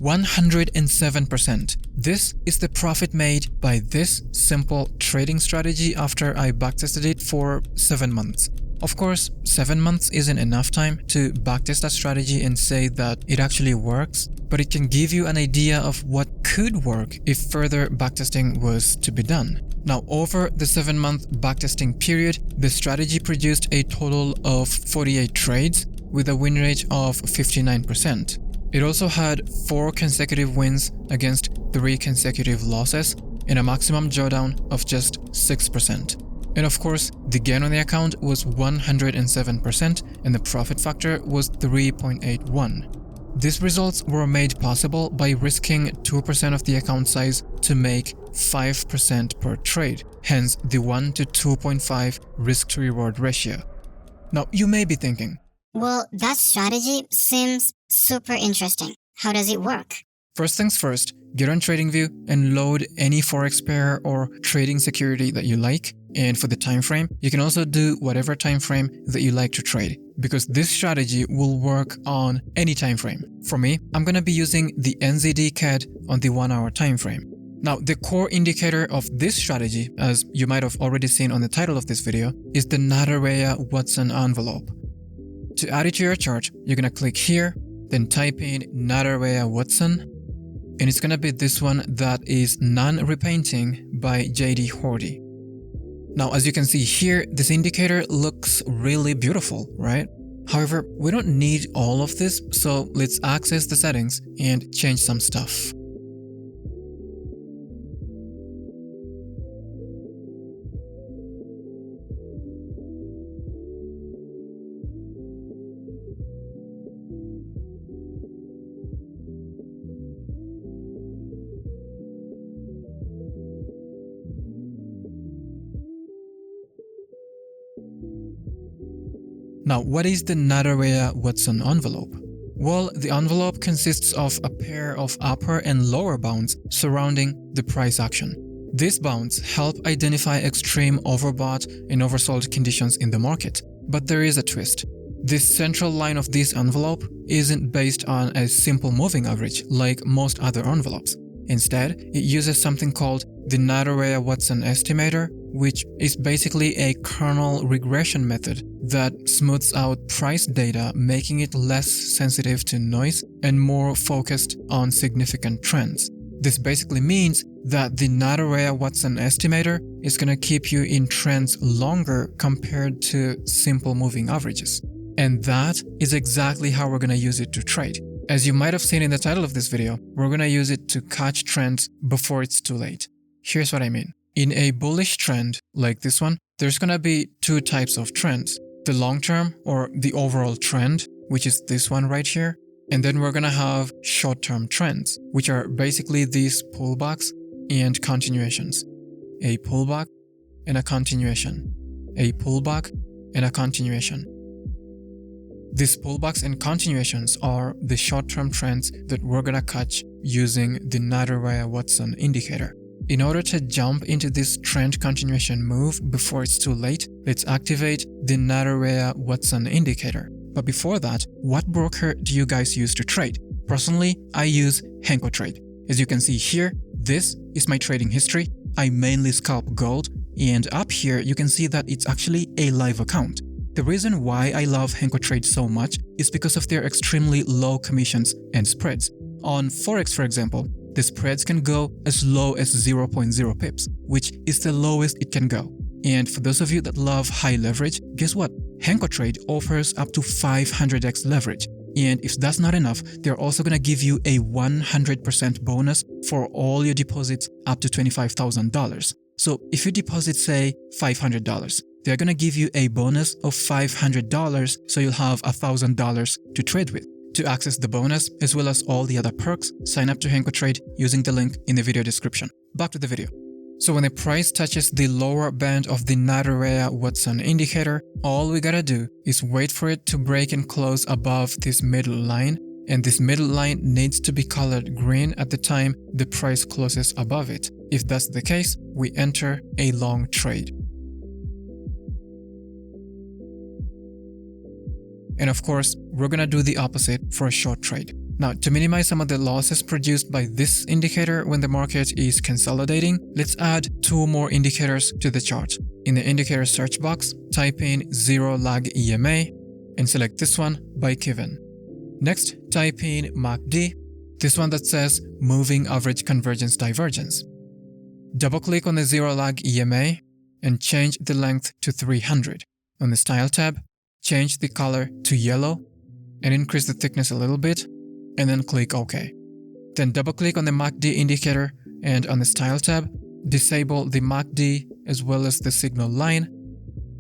107%. This is the profit made by this simple trading strategy after I backtested it for 7 months. Of course, 7 months isn't enough time to backtest that strategy and say that it actually works, but it can give you an idea of what could work if further backtesting was to be done. Now, over the 7-month backtesting period, the strategy produced a total of 48 trades with a win rate of 59%. It also had 4 consecutive wins against 3 consecutive losses and a maximum drawdown of just 6%. And of course, the gain on the account was 107% and the profit factor was 3.81. These results were made possible by risking 2% of the account size to make 5% per trade, hence the 1 to 2.5 risk-to-reward ratio. Now, you may be thinking, well, that strategy seems super interesting. How does it work? First things first, get on TradingView and load any Forex pair or trading security that you like. And for the time frame, you can also do whatever time frame that you like to trade, because this strategy will work on any time frame. For me, I'm going to be using the NZD CAD on the 1-hour time frame. Now, the core indicator of this strategy, as you might have already seen on the title of this video, is the Nadaraya Watson envelope. To add it to your chart, you're going to click here, then type in Nadaraya Watson, and it's going to be this one that is non-repainting by JD Hordy. Now, as you can see here, this indicator looks really beautiful, right? However, we don't need all of this, so let's access the settings and change some stuff. Now, what is the Nadaraya Watson envelope? Well, the envelope consists of a pair of upper and lower bounds surrounding the price action. These bounds help identify extreme overbought and oversold conditions in the market. But there is a twist. This central line of this envelope isn't based on a simple moving average like most other envelopes. Instead, it uses something called the Nadaraya Watson estimator, which is basically a kernel regression method that smooths out price data, making it less sensitive to noise and more focused on significant trends. This basically means that the Nadaraya Watson estimator is going to keep you in trends longer compared to simple moving averages. And that is exactly how we're going to use it to trade. As you might have seen in the title of this video, we're going to use it to catch trends before it's too late. Here's what I mean. In a bullish trend like this one, there's going to be 2 types of trends. The long-term or the overall trend, which is this one right here. And then we're going to have short-term trends, which are basically these pullbacks and continuations. A pullback and a continuation. A pullback and a continuation. These pullbacks and continuations are the short-term trends that we're going to catch using the Nadaraya Watson indicator. In order to jump into this trend continuation move before it's too late, let's activate the Nadaraya Watson indicator. But before that, what broker do you guys use to trade? Personally, I use hankotrade. As you can see here, this is my trading history. I mainly scalp gold, and up here you can see that it's actually a live account. The reason why I love hankotrade so much is because of their extremely low commissions and spreads. On Forex, for example, the spreads can go as low as 0.0 pips, which is the lowest it can go. And for those of you that love high leverage, guess what? hankotrade offers up to 500x leverage. And if that's not enough, they're also going to give you a 100% bonus for all your deposits up to $25,000. So if you deposit, say, $500, they're going to give you a bonus of $500, so you'll have $1,000 to trade with. To access the bonus, as well as all the other perks, sign up to hankotrade using the link in the video description. Back to the video. So when the price touches the lower band of the Nadaraya Watson indicator, all we gotta do is wait for it to break and close above this middle line, and this middle line needs to be colored green at the time the price closes above it. If that's the case, we enter a long trade. And of course, we're gonna do the opposite for a short trade. Now, to minimize some of the losses produced by this indicator when the market is consolidating, let's add 2 more indicators to the chart. In the indicator search box, type in Zero Lag EMA and select this one by Kevin. Next, type in MACD, this one that says Moving Average Convergence Divergence. Double-click on the Zero Lag EMA and change the length to 300. On the Style tab, change the color to yellow and increase the thickness a little bit, and then click OK. Then double-click on the MACD indicator and on the Style tab, disable the MACD as well as the signal line,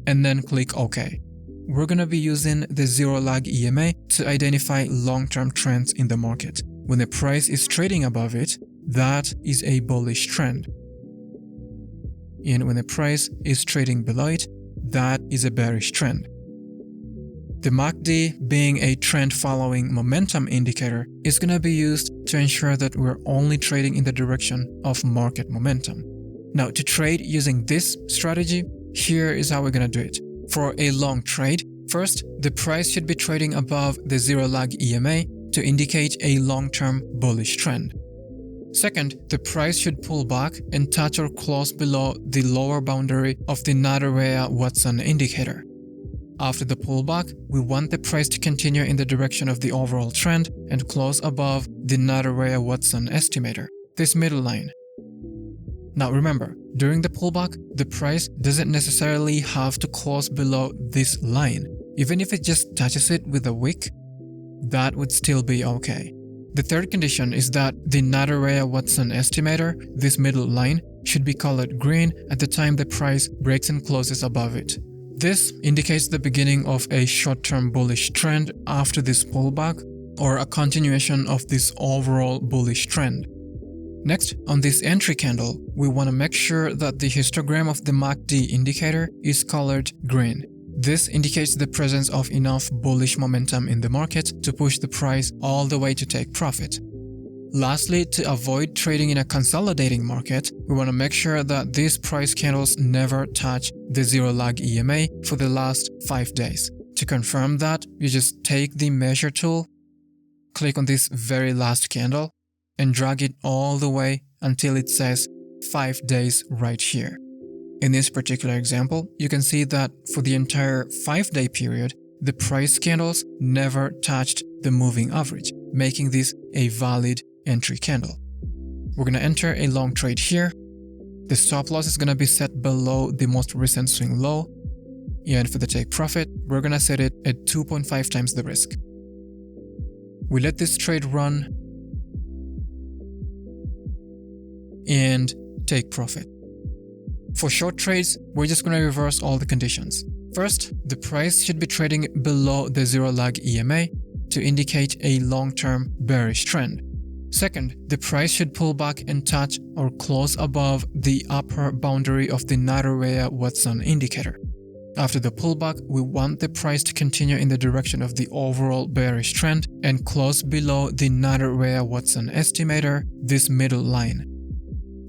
and then click OK. We're going to be using the Zero Lag EMA to identify long-term trends in the market. When the price is trading above it, that is a bullish trend. And when the price is trading below it, that is a bearish trend. The MACD, being a trend-following momentum indicator, is going to be used to ensure that we're only trading in the direction of market momentum. Now, to trade using this strategy, here is how we're going to do it. For a long trade, first, the price should be trading above the Zero Lag EMA to indicate a long-term bullish trend. Second, the price should pull back and touch or close below the lower boundary of the Nadaraya Watson indicator. After the pullback, we want the price to continue in the direction of the overall trend and close above the Nadaraya Watson estimator, this middle line. Now remember, during the pullback, the price doesn't necessarily have to close below this line. Even if it just touches it with a wick, that would still be okay. The third condition is that the Nadaraya Watson estimator, this middle line, should be colored green at the time the price breaks and closes above it. This indicates the beginning of a short-term bullish trend after this pullback, or a continuation of this overall bullish trend. Next, on this entry candle, we want to make sure that the histogram of the MACD indicator is colored green. This indicates the presence of enough bullish momentum in the market to push the price all the way to take profit. Lastly, to avoid trading in a consolidating market, we want to make sure that these price candles never touch the Zero Lag EMA for the last 5 days. To confirm that, you just take the measure tool, click on this very last candle, and drag it all the way until it says 5 days right here. In this particular example, you can see that for the entire 5-day period, the price candles never touched the moving average, making this a valid entry candle. We're going to enter a long trade here. The stop loss is going to be set below the most recent swing low, and for the take profit, we're going to set it at 2.5 times the risk. We let this trade run and take profit. For short trades, we're just going to reverse all the conditions. First, the price should be trading below the Zero Lag EMA to indicate a long-term bearish trend. Second, the price should pull back and touch or close above the upper boundary of the Nadaraya Watson indicator. After the pullback, we want the price to continue in the direction of the overall bearish trend and close below the Nadaraya Watson estimator, this middle line.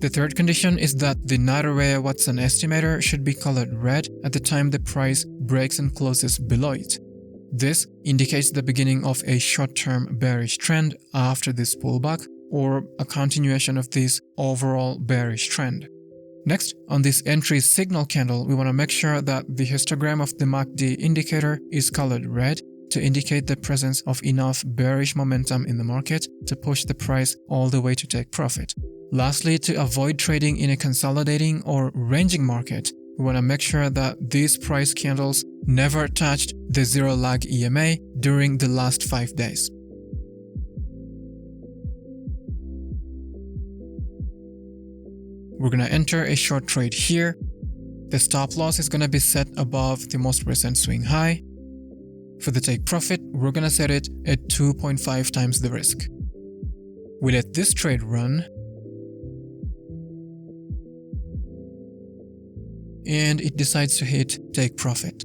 The third condition is that the Nadaraya Watson estimator should be colored red at the time the price breaks and closes below it. This indicates the beginning of a short-term bearish trend after this pullback, or a continuation of this overall bearish trend. Next, on this entry signal candle, we want to make sure that the histogram of the MACD indicator is colored red to indicate the presence of enough bearish momentum in the market to push the price all the way to take profit. Lastly, to avoid trading in a consolidating or ranging market, we want to make sure that these price candles never touched the Zero Lag EMA during the last 5 days. We're going to enter a short trade here. The stop loss is going to be set above the most recent swing high. For the take profit, we're going to set it at 2.5 times the risk. We let this trade run, and it decides to hit take profit.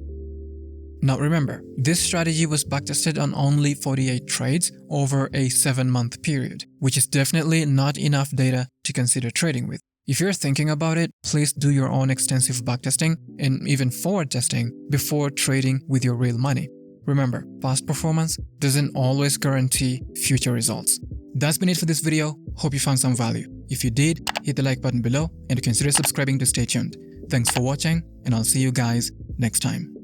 Now remember, this strategy was backtested on only 48 trades over a 7-month period, which is definitely not enough data to consider trading with. If you're thinking about it, please do your own extensive backtesting and even forward testing before trading with your real money. Remember, past performance doesn't always guarantee future results. That's been it for this video. Hope you found some value. If you did, hit the like button below and consider subscribing to stay tuned. Thanks for watching, and I'll see you guys next time.